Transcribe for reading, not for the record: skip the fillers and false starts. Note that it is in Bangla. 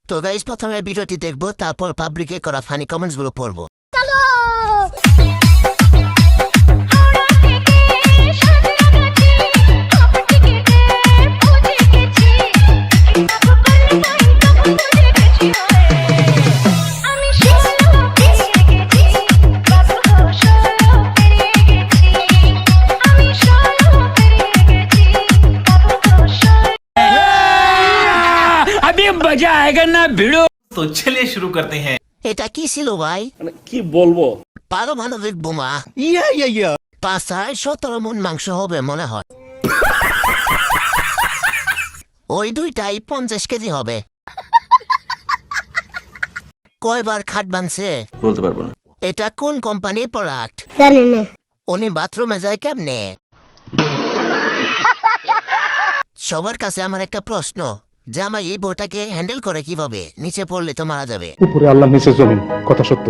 তো গাইস প্রথমে ভিডিওটি দেখবো, তারপর পাবলিকে করা ফানি কমেন্টস গুলো পড়বো। अभी मजा आएगा ना भिड़ो। तो चलिए शुरू करते हैं। এটা কি ছিল ভাই? কি বলবো? পারমাণবিক বোমা। 5-17 মণ মাংস হবে মনে হয়। ওই দুইটাই 50 কেজি হবে। কয়বার খাট বানছে বলতে পারবো না। এটা কোন কোম্পানির প্রোডাক্ট? জানি না। উনি বাথরুমে যায় কেমনে? সবার কাছে আমার একটা প্রশ্ন, যে আমার এই বউটাকে হ্যান্ডেল করে কিভাবে? নিচে পড়লে তো মারা যাবে। উপরে আল্লাহ নিচে জমিন, কথা সত্য।